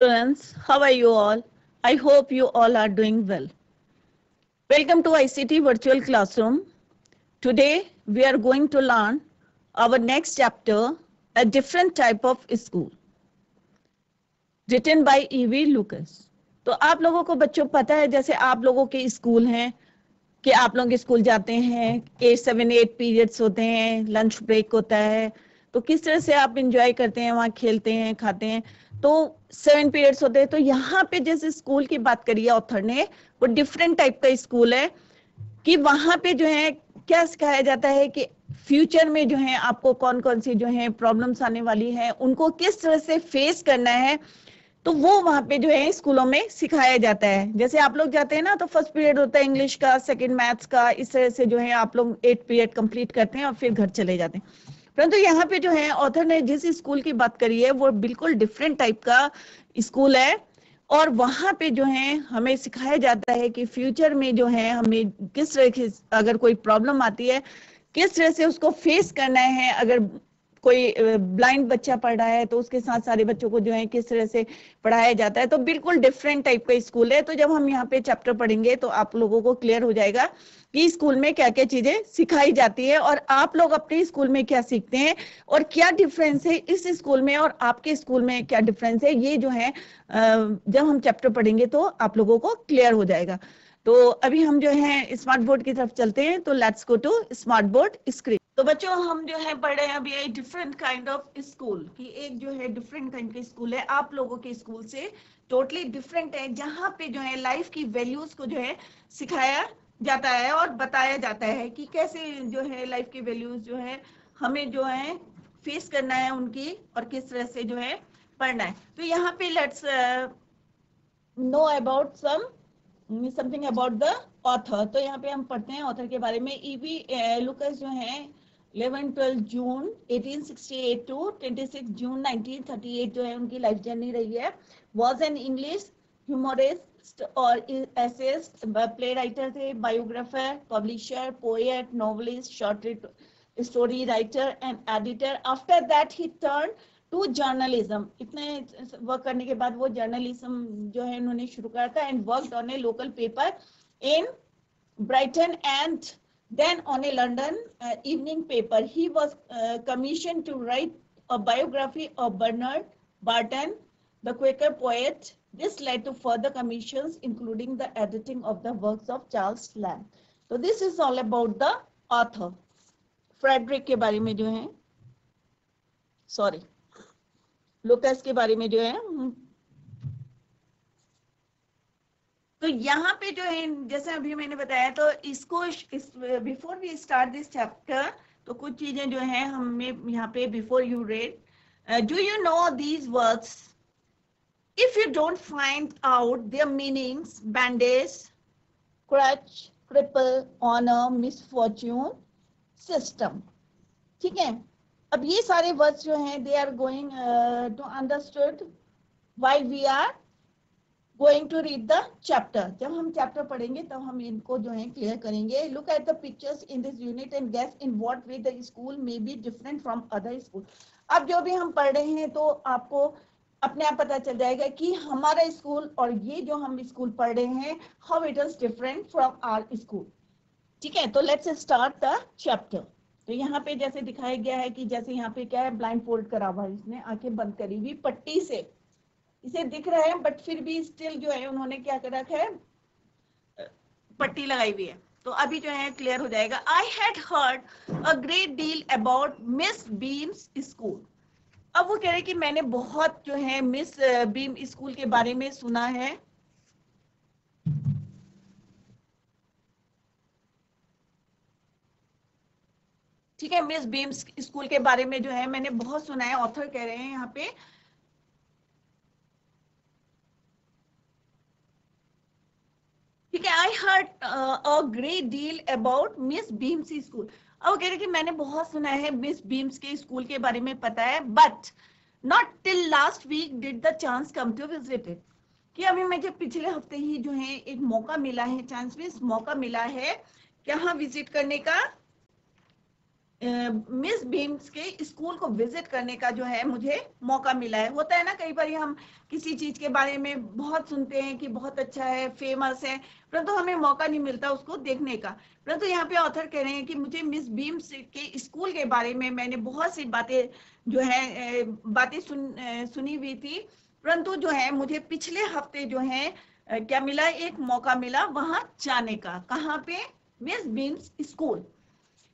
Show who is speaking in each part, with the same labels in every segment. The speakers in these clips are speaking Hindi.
Speaker 1: Students, how are you all? I hope you all are doing well. Welcome to ICT Virtual Classroom. Today, we are going to learn our next chapter, a different type of school, written by E.V. Lucas. तो आप लोगों को बच्चों पता है जैसे आप लोगों के स्कूल हैं कि आप लोग स्कूल जाते हैं 8 पीरियड्स होते हैं, लंच ब्रेक होता है, तो किस तरह से आप इंजॉय करते हैं, वहाँ खेलते हैं, खाते हैं, तो 7 पीरियड्स होते हैं। तो यहाँ पे जैसे स्कूल की बात करी है ऑथर ने, वो डिफरेंट टाइप का स्कूल है कि वहां पे जो है क्या सिखाया जाता है कि फ्यूचर में जो है आपको कौन कौन सी जो है प्रॉब्लम्स आने वाली है, उनको किस तरह से फेस करना है, तो वो वहां पे जो है स्कूलों में सिखाया जाता है। जैसे आप लोग जाते हैं ना, तो फर्स्ट पीरियड होता है इंग्लिश का, सेकंड मैथ्स का, इस तरह से जो है आप लोग 8 पीरियड कंप्लीट करते हैं और फिर घर चले जाते हैं। परंतु यहाँ पे जो है ऑथर ने जिस स्कूल की बात करी है वो बिल्कुल डिफरेंट टाइप का स्कूल है, और वहां पे जो है हमें सिखाया जाता है कि फ्यूचर में जो है हमें किस तरह की अगर कोई प्रॉब्लम आती है किस तरह से उसको फेस करना है। अगर कोई ब्लाइंड बच्चा पढ़ रहा है तो उसके साथ सारे बच्चों को जो है किस तरह से पढ़ाया जाता है, तो बिल्कुल डिफरेंट टाइप का स्कूल है। तो जब हम यहाँ पे चैप्टर पढ़ेंगे तो आप लोगों को क्लियर हो जाएगा कि स्कूल में क्या क्या चीजें सिखाई जाती है और आप लोग अपने स्कूल में क्या सीखते हैं और क्या डिफरेंस है इस स्कूल में और आपके स्कूल में क्या डिफरेंस है। ये जो है जब हम चैप्टर पढ़ेंगे तो आप लोगों को क्लियर हो जाएगा। तो अभी हम जो है स्मार्ट बोर्ड की तरफ चलते हैं, तो let's go to smart board screen. तो बच्चों हम जो है पढ़ रहे हैं अभी डिफरेंट काइंड ऑफ स्कूल की, एक जो है डिफरेंट काइंड का स्कूल है, आप लोगों के स्कूल से टोटली डिफरेंट है, जहाँ पे जो है लाइफ की वैल्यूज को जो है सिखाया जाता है और बताया जाता है कि कैसे जो है लाइफ की वैल्यूज जो है हमें जो है फेस करना है उनकी, और किस तरह से जो है पढ़ना है। तो यहाँ पे let's know about something about the author. तो यहाँ पे हम पढ़ते हैं ऑथर के बारे में। ईवी लुकस जो है 11-12 जून 1868 टू 26 जून 1938 जो है उनकी लाइफ जर्नी रही है। वॉज एन इंग्लिश ह्यूमरिस्ट और एसेस्ट, प्ले राइटर थे, biographer, publisher, poet, novelist, short story writer and editor. After that he turn to journalism. इतने वर्क करने के बाद वो जर्नलिज्म जो है उन्होंने शुरू करा था, and worked on a local paper in Brighton एंड then on a London evening paper. He was commissioned to write a biography of Bernard Barton, the Quaker poet. This led to further commissions, including the editing of the works of Charles Lamb. So this is all about the author. Frederick के बारे में जो है, सॉरी लुकस के बारे में जो है। तो यहाँ पे जो है जैसे अभी मैंने बताया, तो इसको before we start this chapter, तो कुछ चीजें जो है हमें यहाँ पे before you read, do you know these words? If you don't find out their meanings, bandage, crutch, cripple, honour, misfortune, system, ठीक है। अब ये सारे वर्ड्स जो हैं they are going to understood while we are going to read the chapter. जब हम चैप्टर पढ़ेंगे तब हम इनको जो है क्लियर करेंगे। Look at the pictures in this unit and guess in what way the school may be different from other school. अब जो भी हम पढ़ रहे हैं तो आपको अपने आप पता चल जाएगा कि हमारा स्कूल और ये जो हम स्कूल पढ़ रहे हैं, how it is different from our school, ठीक है। तो लेट्स स्टार्ट द चैप्टर। तो यहाँ पे जैसे दिखाया गया है कि जैसे यहाँ पे क्या है, ब्लाइंड फोल्ड करा हुआ है, इसने आंखें बंद करी हुई पट्टी से, इसे दिख रहा है बट फिर भी स्टिल जो है उन्होंने क्या कर रखा है, पट्टी लगाई हुई है। तो अभी जो है क्लियर हो जाएगा। आई had heard a great deal about miss beams school. अब वो कह रहे कि मैंने बहुत जो है मिस बीम स्कूल के बारे में सुना है। ठीक है, मिस बीम्स स्कूल के बारे में जो है मैंने बहुत सुना है, ऑथर कह रहे हैं यहाँ पे। ठीक है, I heard a great deal about miss beams school. अब कह रहे कि मैंने बहुत सुना है मिस बीम्स के स्कूल के बारे में, पता है, but not till last week did the chance come to visit it. कि अभी मुझे पिछले हफ्ते ही जो है एक मौका मिला है, चांस में मौका मिला है यहाँ विजिट करने का, मिस बीम्स के स्कूल को विजिट करने का जो है मुझे मौका मिला है। होता है ना, कई बार हम किसी चीज के बारे में बहुत सुनते हैं कि बहुत अच्छा है, फेमस है, परंतु हमें मौका नहीं मिलता उसको देखने का। परंतु यहाँ पे ऑथर कह रहे हैं कि मुझे मिस बीम्स के स्कूल के बारे में मैंने बहुत सी बातें जो है बातें सुनी हुई थी, परंतु जो है मुझे पिछले हफ्ते जो है क्या मिला, एक मौका मिला वहां जाने का। कहाँ पे? Miss beams school.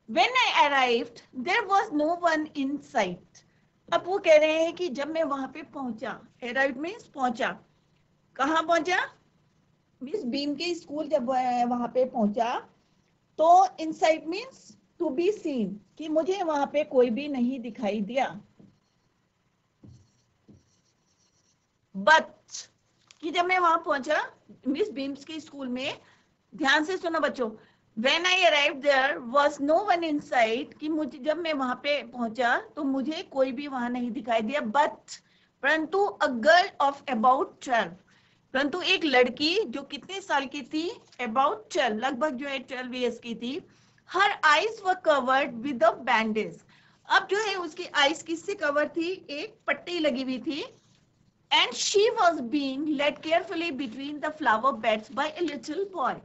Speaker 1: When I arrived, there was no one in sight. अब वो कह रहे हैं कि जब मैं वहां पे पहुंचा, arrived means पहुंचा, कहाँ पहुंचा? मिस बीम के स्कूल जब वहां पे पहुंचा तो insight means to be seen, कि मुझे वहां पे कोई भी नहीं दिखाई दिया। बट कि जब मैं वहां पहुंचा मिस बीम्स के स्कूल में, ध्यान से सुनो बच्चों, When I arrived there was no one inside, कि मुझे जब मैं वहां पे पहुंचा तो मुझे कोई भी वहां नहीं दिखाई दिया। बट परंतु a girl of about 12, परंतु एक लड़की जो कितने साल की थी? about 12, लगभग जो है 12 years की थी। her eyes were covered with a bandage, अब जो है उसकी आईज किससे कवर थी? एक पट्टी लगी हुई थी। and she was being led carefully between the flower beds by a little boy,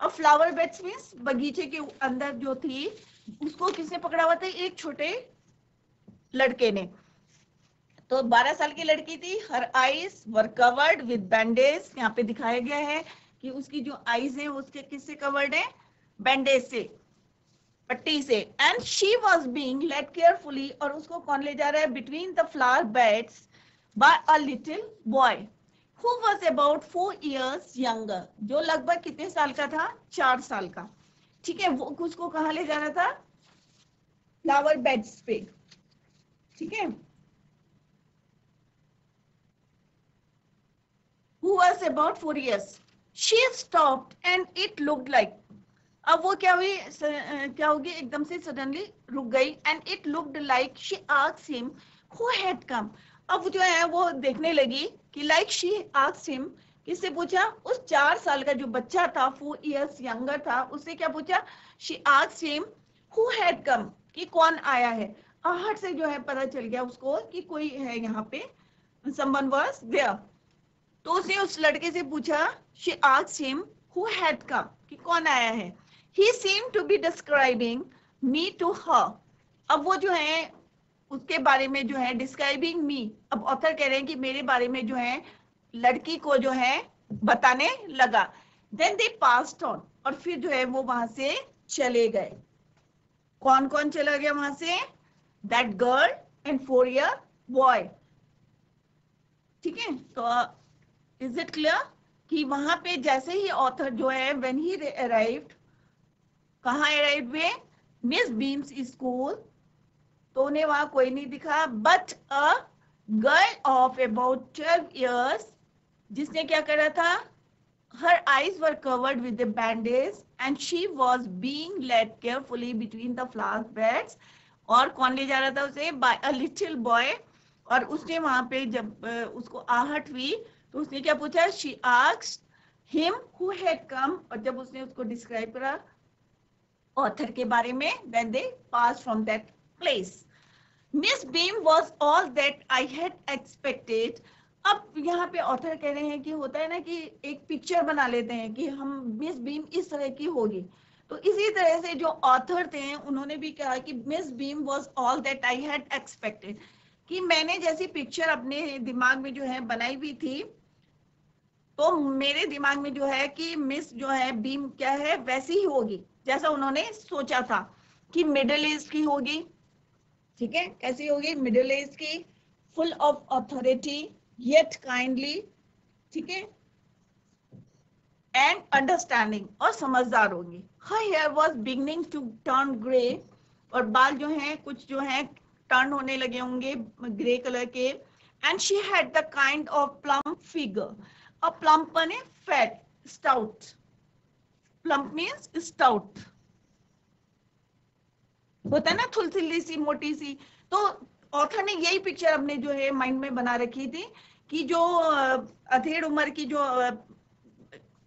Speaker 1: और फ्लावर बेड्स मीन्स बगीचे के अंदर जो थी उसको किसने पकड़ा हुआ था? एक छोटे लड़के ने। तो 12 साल की लड़की थी। Her eyes were covered with bandage, यहाँ पे दिखाया गया है कि उसकी जो आईज है उसके किससे कवर्ड है? बैंडेज से, पट्टी से। And she was being led carefully, और उसको कौन ले जा रहा है? Between the flower beds by a little boy who was about 4 years younger, जो लगभग कितने साल का था? 4 साल का। ठीक है, वो उसको कहाँ ले जाना था? फ्लावर बेड्स पे। ठीक है, who was about 4 years. She stopped and it looked like, अब वो क्या हुई, क्या होगी? एकदम से सडनली रुक गई। and it looked like she asked him who had come, अब जो है वो देखने लगी कि लाइक शी आस्क्ड हिम, किससे पूछा? उस 4 साल का जो बच्चा था, 4 years यंगर था, उससे क्या पूछा? She asked him who had come, कि कौन आया है। आहट से जो है पता चल गया उसको कि कोई है यहाँ पे, समवन वाज देयर। तो उसने उस लड़के से पूछा, she asked him who had come, कि कौन आया है। He seemed to be describing me to her, अब वो जो है उसके बारे में जो है डिस्क्राइबिंग मी, अब ऑथर कह रहे हैं कि मेरे बारे में जो है लड़की को जो है बताने लगा। देन दे पास्ड ऑन, और फिर जो है वो वहां से चले गए। कौन कौन चला गया वहां से? That girl and 4 year boy. ठीक है, तो इज इट क्लियर कि वहां पे जैसे ही ऑथर जो है व्हेन ही अराइव्ड, कहाँ अराइव हुए? मिस बीम्स स्कूल, तो उन्हें वहां कोई नहीं दिखा। But a girl of about 12 years, जिसने क्या करा था? her eyes were covered with a bandage and she was being led carefully between the flower beds, और कौन ले जा रहा था उसे? by a little boy, और उसने वहां पे जब उसको आहट हुई तो उसने क्या पूछा? she asked him who had come, और जब उसने उसको डिस्क्राइब करा ऑथर के बारे में, then they passed from that place. Miss Beam was all that I had expected. अब यहाँ पे ऑथर कह रहे हैं कि होता है ना कि एक पिक्चर बना लेते हैं कि हम मिस बीम इस तरह की होगी, तो इसी तरह से जो ऑथर थे उन्होंने भी कहा कि miss beam was all that I had expected, कि मैंने जैसी पिक्चर अपने दिमाग में जो है बनाई हुई थी, तो मेरे दिमाग में जो है कि मिस जो है बीम क्या है, वैसी ही होगी जैसा उन्होंने सोचा था, कि मिडिल एज की होगी। ठीक है, कैसी होगी? मिडिल एज की, full of authority yet kindly, ठीक है, एंड अंडरस्टैंडिंग, और समझदार होगी। her hair was beginning to turn grey, और बाल जो हैं कुछ जो हैं टर्न होने लगे होंगे ग्रे कलर के। And she had the kind of plump figure, और प्लम्प बने fat, stout, plump means stout, होता है ना थुलथुली सी, मोटी सी। तो ऑथर ने यही पिक्चर अपने जो है माइंड में बना रखी थी कि जो अधेड़ उम्र की जो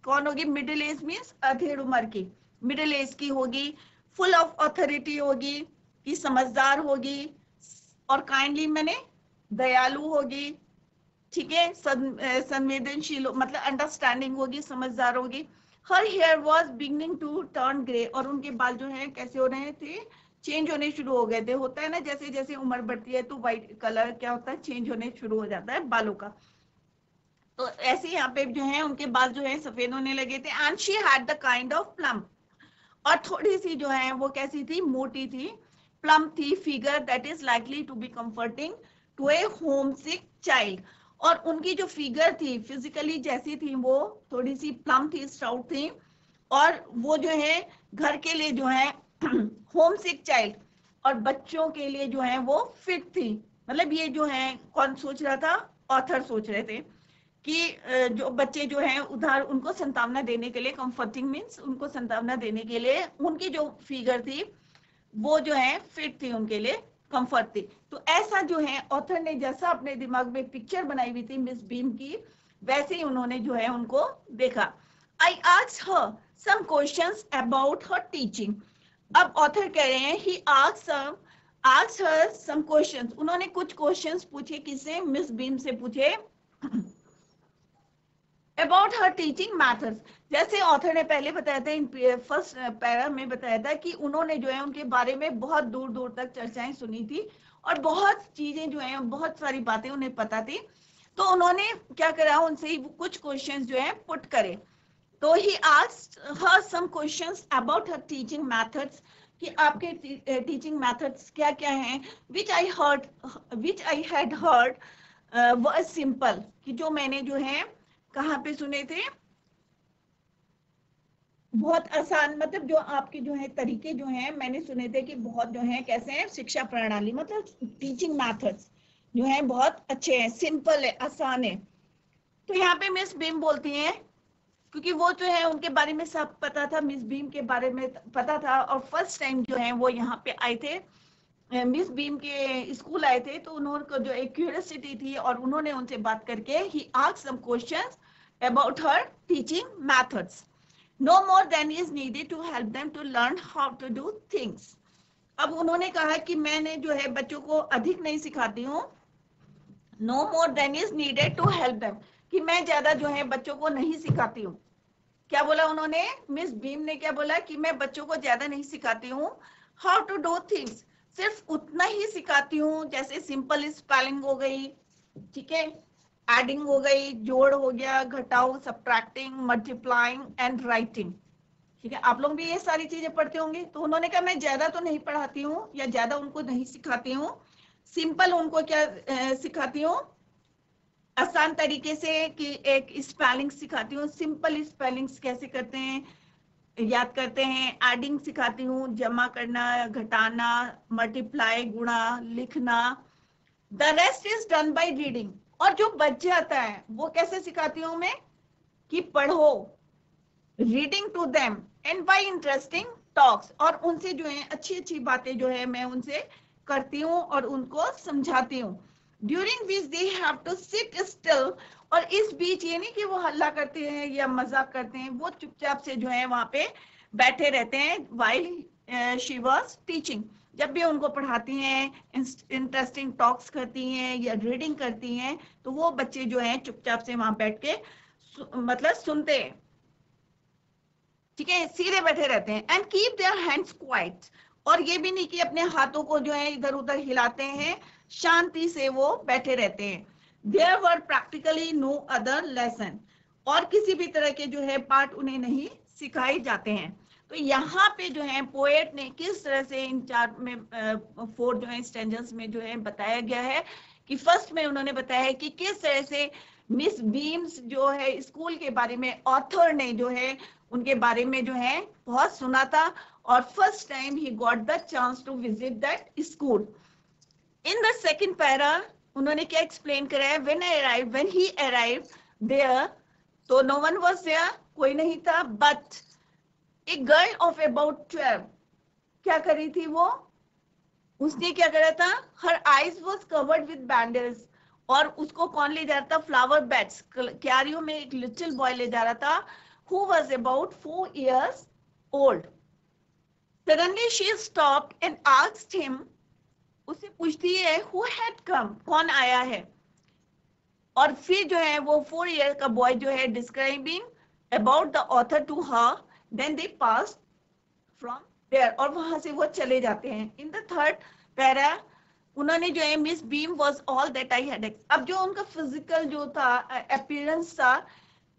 Speaker 1: कौन होगी? मिडिल एज मीन्स अधेड़ उम्र की, मिडिल एज की होगी, फुल ऑफ अथॉरिटी होगी, कि समझदार होगी, और काइंडली मैंने दयालु होगी, ठीक है, संवेदनशील मतलब अंडरस्टैंडिंग होगी, समझदार होगी। Her hair was beginning to turn grey, और उनके बाल जो है कैसे हो रहे थे, चेंज होने शुरू हो गए थे। होता है ना जैसे जैसे उम्र बढ़ती है तो व्हाइट कलर क्या होता है, चेंज होने शुरू हो जाता है बालों का। तो ऐसे यहाँ पे जो है उनके बाल जो है सफेद होने लगे थे। And she had the kind of plump, और थोड़ी सी जो है वो कैसी थी, मोटी थी, प्लम्प थी, figure that is likely to be comforting to a homesick child. और उनकी जो फिगर थी फिजिकली जैसी थी, वो थोड़ी सी प्लम्प थी, स्टाउट थी, और वो जो है घर के लिए जो है होम सिक चाइल्ड, और बच्चों के लिए जो है वो फिट थी। मतलब ये जो है कौन सोच रहा था, ऑथर सोच रहे थे कि जो बच्चे जो हैं उधर उनको संतावना देने के लिए, कंफर्टिंग मींस उनको संतावना देने के लिए उनकी जो फिगर थी वो जो है फिट थी, उनके लिए कंफर्ट थी। तो ऐसा जो है ऑथर ने जैसा अपने दिमाग में पिक्चर बनाई हुई थी मिस बीम की, वैसे ही उन्होंने जो है उनको देखा। I asked her some questions about her teaching. अब ऑथर कह रहे हैं ही आस्क्ड हर सम क्वेश्चंस, उन्होंने कुछ क्वेश्चंस पूछे, किससे, मिस बीम से पूछे, अबाउट हर टीचिंग मैथड्स। जैसे ऑथर ने पहले बताया था, इन फर्स्ट पैरा में बताया था कि उन्होंने जो है उनके बारे में बहुत दूर दूर तक चर्चाएं सुनी थी, और बहुत चीजें जो है, बहुत सारी बातें उन्हें पता थी। तो उन्होंने क्या करा, उनसे ही कुछ क्वेश्चंस जो है पुट करे। तो he asked her some questions about her teaching methods, कि आपके टीचिंग मैथड्स क्या क्या हैं, which I had heard was simple, कि जो मैंने जो है कहाँ पे सुने थे, बहुत आसान, मतलब जो आपके जो है तरीके जो हैं मैंने सुने थे कि बहुत जो है कैसे हैं, शिक्षा प्रणाली मतलब टीचिंग मेथड्स जो है बहुत अच्छे हैं, सिंपल है, आसान है। तो यहाँ पे मिस बीम बोलती हैं, क्योंकि वो जो है उनके बारे में सब पता था, मिस बीम के बारे में पता था, और फर्स्ट टाइम जो है वो यहाँ पे आए थे, मिस बीम के स्कूल आए थे, तो उन्होंने जो एक क्यूरियोसिटी थी, और उन्होंने उनसे बात करके ही asked some questions about her teaching methods. No more than is needed to help them to learn how to do things. अब उन्होंने कहा कि मैंने जो है बच्चों को अधिक नहीं सिखाती हूँ, no more than is needed to help them, कि मैं ज्यादा जो है बच्चों को नहीं सिखाती हूँ। क्या बोला उन्होंने, मिस बीम ने क्या बोला कि मैं बच्चों को ज्यादा नहीं सिखाती हूँ, how to do things, सिर्फ उतना ही सिखाती हूँ, जैसे सिंपल स्पेलिंग हो गई, ठीक है, एडिंग हो गई, जोड़ हो गया, घटाओ, सब्ट्रैक्टिंग, मल्टीप्लाइंग एंड राइटिंग, ठीक है, आप लोग भी ये सारी चीजें पढ़ते होंगे। तो उन्होंने कहा मैं ज्यादा तो नहीं पढ़ाती हूँ या ज्यादा उनको नहीं सिखाती हूँ, सिंपल उनको क्या सिखाती हूँ, आसान तरीके से, कि एक स्पेलिंग सिखाती हूँ, सिंपल स्पेलिंग्स कैसे करते हैं, याद करते हैं, एडिंग सिखाती हूँ, जमा करना, घटाना, मल्टीप्लाई, गुणा, लिखना, the rest is done by reading. और जो बच जाता है वो कैसे सिखाती हूँ मैं, कि पढ़ो, reading to them and by interesting talks, और उनसे जो है अच्छी अच्छी बातें जो है मैं उनसे करती हूँ और उनको समझाती हूँ, during which they have to sit still, और इस बीच ये नहीं कि वो हल्ला करते हैं या मजाक करते हैं, वो चुपचाप से जो है वहां पे बैठे रहते हैं, व्हाइल शी वाज टीचिंग, जब भी उनको पढ़ाती हैं, इंटरेस्टिंग टॉक्स करती हैं या रीडिंग करती हैं, तो वो बच्चे जो हैं चुपचाप से वहां बैठ के मतलब सुनते हैं, ठीक है, सीधे बैठे रहते हैं, and keep their hands quite, और ये भी नहीं कि अपने हाथों को जो है इधर उधर हिलाते हैं, शांति से वो बैठे रहते हैं। There were practically no other lesson, और किसी भी तरह के जो है पाठ उन्हें नहीं सिखाए जाते हैं। तो यहाँ पे जो है पोएट ने किस तरह से इन चार में 4 जो है स्टैंजर्स में जो है बताया गया है, कि फर्स्ट में उन्होंने बताया है कि किस तरह से मिस बीम्स जो है स्कूल के बारे में ऑथर ने जो है उनके बारे में जो है बहुत सुना था, और first time he got the chance to visit that school. In the second para उन्होंने क्या एक्सप्लेन करा है, व्हेन ही अराइव्ड देयर, तो नो वन वाज देयर, कोई नहीं था, but a girl of about 12, क्या कर रही थी वो, उसने क्या करा था, her eyes was covered with bandage, और उसको कौन ले जा रहा था, फ्लावर बेड्स, क्यारियों में एक लिटिल बॉय ले जा रहा था, who was about 4 years old, Suddenly she stopped and asked him, उससे पूछती है who had come, कौन आया है. और फिर जो है वो 4 year का बॉय जो है describing about the author to her, then they pass from there, और वहां से वो चले जाते हैं. इन द थर्ड पैरा उन्होंने जो है miss beam was all that I had. अब जो उनका फिजिकल जो था अपीयरेंस था,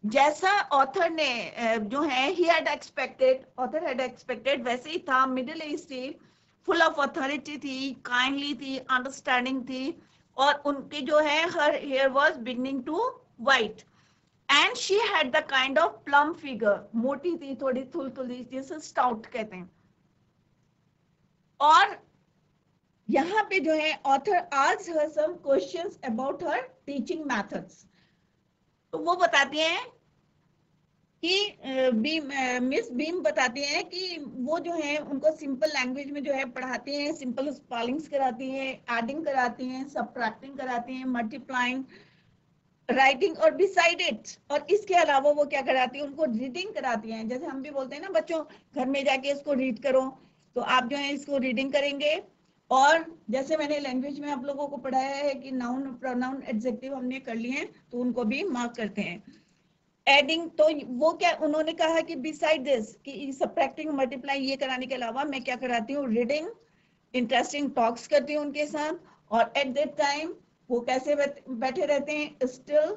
Speaker 1: जैसा ऑथर ने जो है he had expected, author had expected वैसे ही था. मिडिल एज थी, फुल ऑफ अथॉरिटी थी, काइंडली थी, अंडरस्टैंडिंग थी, और उनके जो है her hair was beginning to white, and she had the kind of plump figure, मोटी थी, थोड़ी थुलथुली, जिसे स्टाउट कहते हैं. और यहाँ पे जो है author asked her some questions about her teaching methods. तो वो बताती हैं कि मिस बीम बताती हैं कि वो जो है उनको सिंपल लैंग्वेज में जो है पढ़ाती हैं, सिंपल स्पेलिंग्स कराती हैं, एडिंग कराती हैं, सबट्रैक्टिंग कराती हैं, मल्टीप्लाइंग, राइटिंग, और बिसाइड इट, और इसके अलावा वो क्या कराती है, उनको रीडिंग कराती हैं. जैसे हम भी बोलते हैं ना बच्चों, घर में जाके इसको रीड करो, तो आप जो है इसको रीडिंग करेंगे. और जैसे मैंने लैंग्वेज में आप लोगों को पढ़ाया है कि नाउन, प्रोनाउन, एडजेक्टिव हमने कर लिए हैं, तो उनको भी मार्क करते हैं. एडिंग, तो वो क्या उन्होंने कहा कि बिसाइड दिस, कि सबट्रैक्टिंग, मल्टीप्लाई ये कराने के अलावा मैं क्या कराती हूँ, रीडिंग, इंटरेस्टिंग टॉक्स करती हूँ उनके साथ. और एट दैट टाइम वो कैसे बैठे रहते हैं, स्टिल,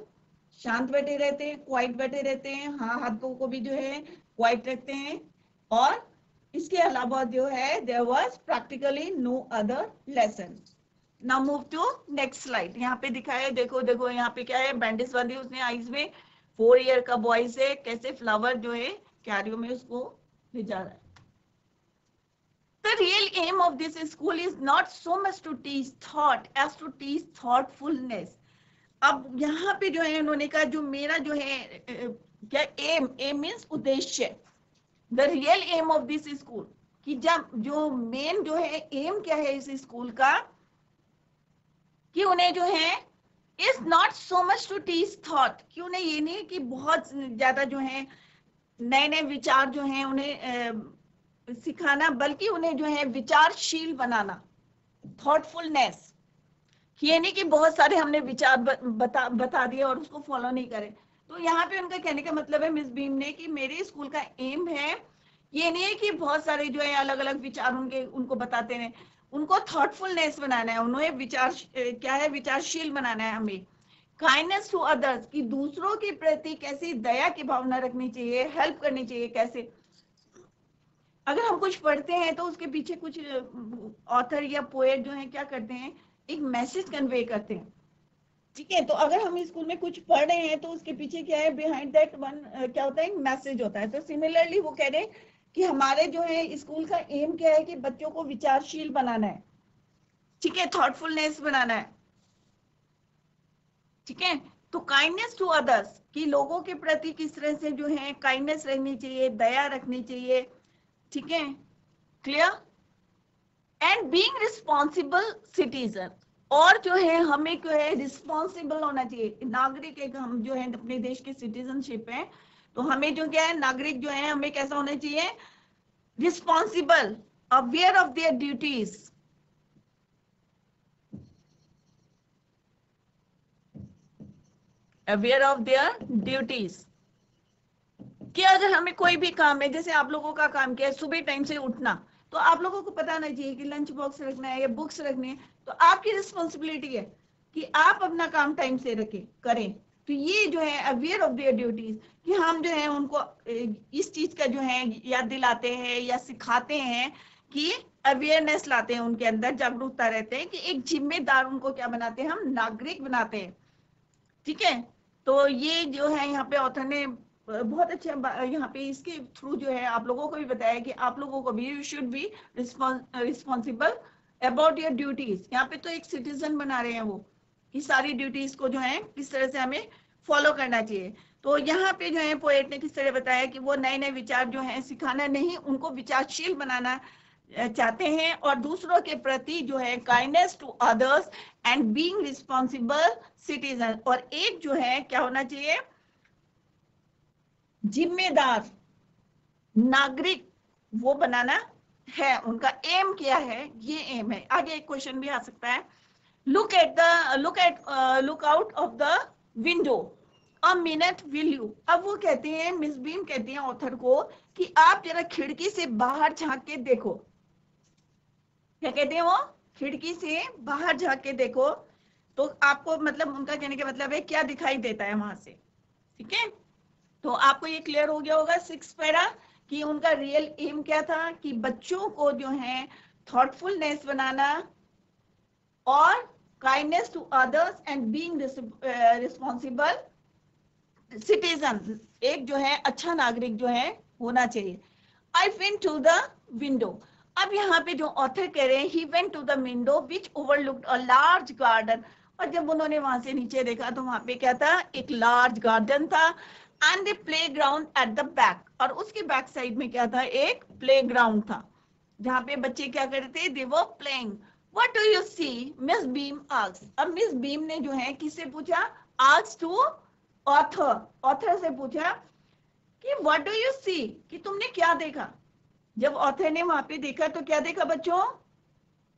Speaker 1: शांत बैठे रहते हैं, क्वाइट बैठे रहते हैं, हाँ हाथों को भी जो है क्वाइट रखते हैं. और इसके अलावा जो है there was practically no other lesson. Now move to next slide. यहाँ पे दिखाया है, देखो देखो यहाँ पे क्या है, बैंडेज बांधी उसने आईज में. 4 year का बॉय से कैसे फ्लावर जो है कैरियो में उसको ले जा रहा है. The real aim of this school is not so much to teach thought as to teach thoughtfulness. अब यहाँ पे जो है उन्होंने कहा जो मेरा जो है क्या एम मीन्स उद्देश्य. The real aim of this school, कि जब जो मेन जो है एम क्या है इस स्कूल का, कि उन्हें जो है is not so much to teach thought, कि उन्हें ये नहीं कि बहुत ज्यादा जो है नए नए विचार जो हैं उन्हें सिखाना, बल्कि उन्हें जो है विचारशील बनाना, थॉटफुलनेस. ये नहीं कि बहुत सारे हमने विचार बता दिए और उसको फॉलो नहीं करें. तो यहाँ पे उनका कहने का मतलब है मिस बीम ने कि मेरे स्कूल का एम है, ये नहीं है कि बहुत सारे जो है अलग अलग विचार उनको बताते हैं, उनको थॉटफुलनेस बनाना है, उन्हें विचार क्या है, विचारशील बनाना है. हमें काइंडनेस टू अदर्स, कि दूसरों के प्रति कैसी दया की भावना रखनी चाहिए, हेल्प करनी चाहिए. कैसे, अगर हम कुछ पढ़ते हैं तो उसके पीछे कुछ ऑथर या पोएट जो है क्या करते हैं, एक मैसेज कन्वे करते हैं. ठीक है, तो अगर हम स्कूल में कुछ पढ़ रहे हैं तो उसके पीछे क्या है, बिहाइंड दैट वन क्या होता है, एक मैसेज होता है. तो सिमिलरली वो कह रहे हैं कि हमारे जो है स्कूल का एम क्या है, कि बच्चों को विचारशील बनाना है. ठीक है, थॉटफुलनेस बनाना है. ठीक है, तो काइंडनेस टू अदर्स, कि लोगों के प्रति किस तरह से जो है काइंडनेस रहनी चाहिए, दया रखनी चाहिए. ठीक है, clear. And being responsible citizen, और जो है हमें जो है रिस्पॉन्सिबल होना चाहिए, नागरिक एक हम जो है अपने देश के सिटीजनशिप है, तो हमें जो क्या है नागरिक जो है हमें कैसा होना चाहिए, responsible, aware of their duties. Aware of their duties, कि अगर हमें कोई भी काम है, जैसे आप लोगों का काम क्या है, सुबह टाइम से उठना, तो आप लोगों को पता नहीं चाहिए कि लंच बॉक्स रखना है या बुक्स रखनी है, तो आपकी रिस्पॉन्सिबिलिटी है कि आप अपना काम टाइम से करें. तो ये जो है अवेयर ऑफ देयर ड्यूटीज, कि हम जो है उनको इस चीज का जो है याद दिलाते हैं या सिखाते हैं, कि अवेयरनेस लाते हैं उनके अंदर, जागरूकता रहते हैं, कि एक जिम्मेदार उनको क्या बनाते हैं, हम नागरिक बनाते हैं. ठीक है, तो ये जो है यहाँ पे ऑथर ने बहुत अच्छा यहाँ पे इसके थ्रू जो है आप लोगों को भी बताया कि आप लोगों को भी you should be responsible about your duties. यहाँ पे तो एक सिटीजन बना रहे हैं वो, कि सारी ड्यूटीज को जो है किस तरह से हमें फॉलो करना चाहिए. तो यहाँ पे जो है पोएट ने किस तरह बताया कि वो नए नए विचार जो है सिखाना नहीं, उनको विचारशील बनाना चाहते हैं, और दूसरों के प्रति जो है kindness to others and being responsible citizen, और एक जो है क्या होना चाहिए, जिम्मेदार नागरिक वो बनाना है, उनका एम क्या है, ये एम है। आगे एक क्वेश्चन भी आ सकता है, look out of the window a minute will you. अब वो कहते हैं, मिस बीम कहती हैं ऑथर को कि आप जरा खिड़की से बाहर झांक के देखो। क्या कहते हैं वो, खिड़की से बाहर झांक के देखो, तो आपको मतलब उनका कहने का मतलब है क्या दिखाई देता है वहां से। ठीक है, तो आपको ये क्लियर हो गया होगा 6 पैरा कि उनका रियल एम क्या था, कि बच्चों को जो है थॉटफुलनेस बनाना और kindness to others and being responsible citizen, एक जो है अच्छा नागरिक जो है होना चाहिए। I went to the window. अब यहाँ पे जो ऑथर कह रहे हैं, he went to the window which overlooked a large garden. और जब उन्होंने वहां से नीचे देखा तो वहां पे क्या था, एक लार्ज गार्डन था and a play ground at the back. और उसके बैक साइड में क्या था, एक प्ले ग्राउंड था जहाँ पे बच्चे क्या करते थे, they were playing. What do you see, Miss Beam asked. अब मिस बीम ने जो है किससे पूछा, आस्क्ड टू ऑथर, ऑथर से पूछा कि व्हाट डू यू सी, कि तुमने क्या देखा। जब ऑथर ने वहां पे देखा तो क्या देखा बच्चों,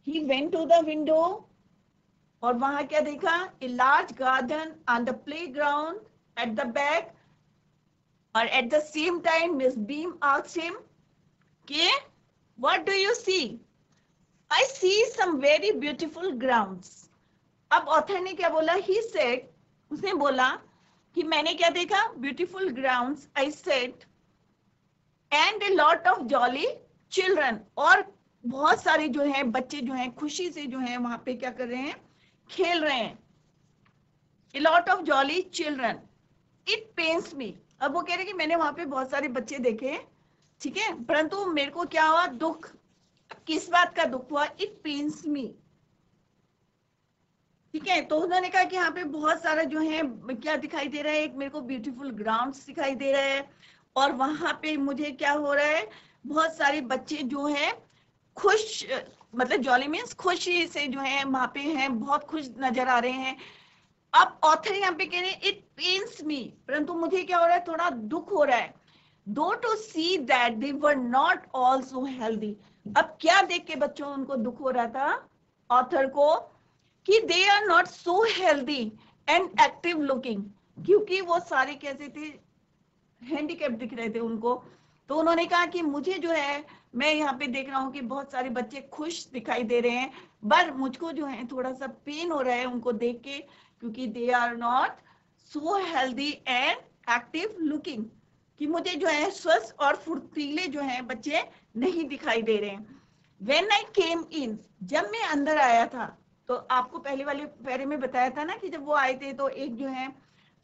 Speaker 1: he went to the window, और वहां क्या देखा, a large garden and the playground at the back. और at the same time Miss Beam asked him कि what do you see, I see some very beautiful grounds. अब ऑथर ने क्या बोला, ही सेड, उसने बोला कि मैंने क्या देखा, beautiful grounds, I said, and a lot of jolly children, और बहुत सारे जो है बच्चे जो हैं खुशी से जो है वहां पे क्या कर रहे हैं, खेल रहे हैं। A lot of jolly children, it pens मी। अब वो कह रहे कि मैंने वहां पे बहुत सारे बच्चे देखे, ठीक है, परंतु मेरे को क्या हुआ, दुख। किस बात का दुख हुआ, इट पेन्स मी। ठीक है, तो उन्होंने कहा कि यहाँ पे बहुत सारा जो है क्या दिखाई दे रहा है, एक मेरे को ब्यूटीफुल ग्राउंड्स दिखाई दे रहा है, और वहां पे मुझे क्या हो रहा है, बहुत सारे बच्चे जो है खुश, मतलब जॉली मीन्स खुशी से जो है वहां पे हैं, बहुत खुश नजर आ रहे हैं। अब ऑथर यहाँ पे कह रहे हैं इट पेन्स मी, परंतु मुझे क्या हो रहा है, थोड़ा दुख हो रहा है, दो to see that they were not all so healthy. अब क्या देख के बच्चों उनको दुख हो रहा था ऑथर को, कि they are not so healthy and active looking, क्योंकि वो सारे कैसे थे, हैंडीकैप दिख रहे थे उनको। तो उन्होंने कहा कि मुझे जो है, मैं यहाँ पे देख रहा हूँ कि बहुत सारे बच्चे खुश दिखाई दे रहे हैं, पर मुझको जो है थोड़ा सा पेन हो रहा है उनको देख के, क्योंकि they are not so healthy and active looking, कि मुझे जो है स्वस्थ और फुर्तीले जो है बच्चे नहीं दिखाई दे रहे हैं। When I came in, जब मैं अंदर आया था, तो आपको पहले वाले पैरे में बताया था ना कि जब वो आए थे तो एक जो है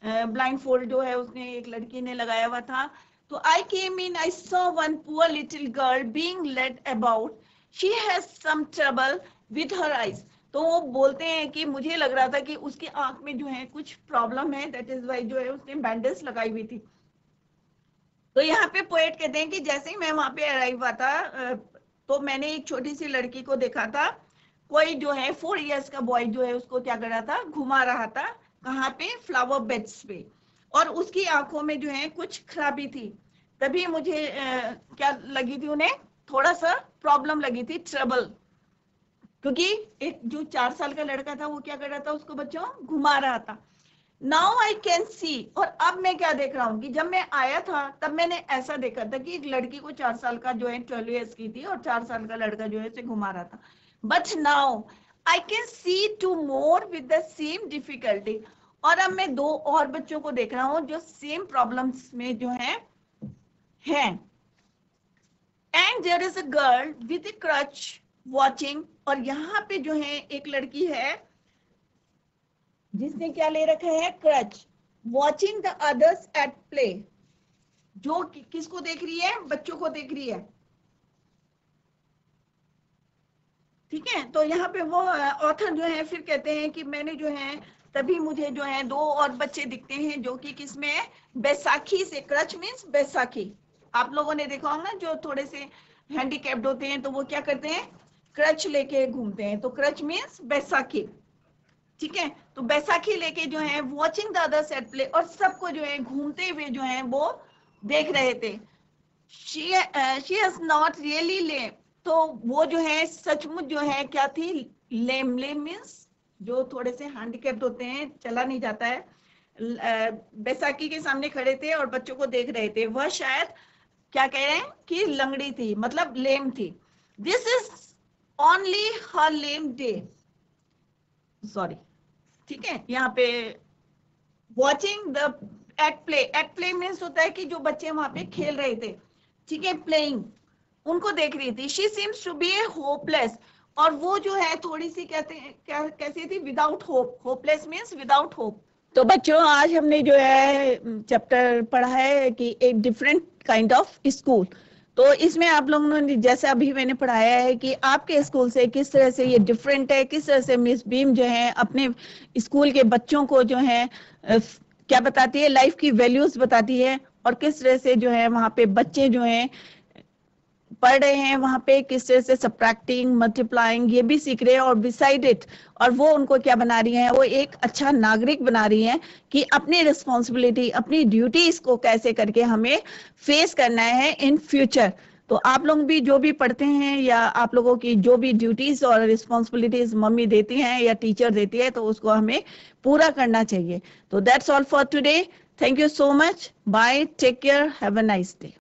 Speaker 1: ब्लाइंड फोल्ड जो है उसने एक लड़की ने लगाया हुआ था। तो I came in, I saw one poor little girl being led about. She has some trouble with her eyes. तो वो बोलते हैं कि मुझे लग रहा था कि उसकी आंख में जो है कुछ प्रॉब्लम है, दैट इज वाई जो है उसने बैंडेज लगाई हुई थी। तो यहाँ पे पोएट कहते हैं कि जैसे ही मैं वहां पे अराइव हुआ था, तो मैंने एक छोटी सी लड़की को देखा था, कोई जो है 4 इयर्स का बॉय जो है उसको क्या कर रहा था, घुमा रहा था, कहाँ पे, फ्लावर बेड्स पे, और उसकी आंखों में जो है कुछ खराबी थी। तभी मुझे क्या लगी थी, उन्हें थोड़ा सा प्रॉब्लम लगी थी, ट्रबल, क्योंकि एक जो 4 साल का लड़का था वो क्या कर रहा था, उसको बच्चों घुमा रहा था। नाउ आई कैन सी, और अब मैं क्या देख रहा हूँ कि जब मैं आया था तब मैंने ऐसा देखा था कि एक लड़की को 4 साल का जो है 12 इयर्स की थी, और 4 साल का लड़का जो है उसे घुमा रहा था। But now I can see 2 more with the same difficulty, और अब मैं 2 और बच्चों को देख रहा हूँ जो सेम प्रॉब्लम्स में जो है and there is a girl with a crutch watching, और यहाँ पे जो है एक लड़की है जिसने क्या ले रखा है, crutch, watching the others at play, जो किसको देख रही है, बच्चों को देख रही है। ठीक है, तो यहाँ पे वो ऑथर जो है फिर कहते हैं कि मैंने जो है तभी मुझे जो है 2 और बच्चे दिखते हैं जो कि किसमें है, बैसाखी से, क्रच मीन्स बैसाखी। आप लोगों ने देखा होगा जो थोड़े से हैंडीकैप्ड होते हैं तो वो क्या करते हैं, क्रच लेके घूमते हैं, तो क्रच मीन्स बैसाखी। ठीक है, तो बैसाखी लेके जो है watching the others at play, और सबको जो है घूमते हुए जो है वो देख रहे थे। she has not really तो वो जो है सचमुच जो है क्या थी, लेम मीन्स जो थोड़े से हैंडीकैप्ड होते हैं, चला नहीं जाता है, बैसाखी के सामने खड़े थे और बच्चों को देख रहे थे, वह शायद क्या कह रहे हैं कि लंगड़ी थी, मतलब लेम थी। This is only her lame day, sorry, ठीक है। यहाँ पे watching the act play means होता है कि जो बच्चे वहां पे खेल रहे थे, ठीक है, प्लेइंग, उनको देख रही थी। She seems to be a hopeless, और वो जो है थोड़ी सी कहते हैं कैसी थी, without hope, hopeless means without hope. तो बच्चों आज हमने जो है चैप्टर पढ़ा है कि एक डिफरेंट काइंड ऑफ स्कूल। तो इसमें आप लोगों ने जैसे अभी मैंने पढ़ाया है कि आपके स्कूल से किस तरह से ये डिफरेंट है, किस तरह से मिस बीम जो है अपने स्कूल के बच्चों को जो है क्या बताती है, लाइफ की वैल्यूज बताती है, और किस तरह से जो है वहां पे बच्चे जो हैं पढ़ रहे हैं, वहां पे किस तरह से सब्ट्रैक्टिंग, मल्टीप्लाइंग ये भी सीख रहे हैं, और बिसाइड इट, और वो उनको क्या बना रही हैं, वो एक अच्छा नागरिक बना रही हैं कि अपनी रिस्पॉन्सिबिलिटी, अपनी ड्यूटीज को कैसे करके हमें फेस करना है इन फ्यूचर। तो आप लोग भी जो भी पढ़ते हैं, या आप लोगों की जो भी ड्यूटीज और रिस्पॉन्सिबिलिटीज मम्मी देती हैं या टीचर देती है, तो उसको हमें पूरा करना चाहिए। तो that's all for today. Thank you so much, bye, take care, have a nice day.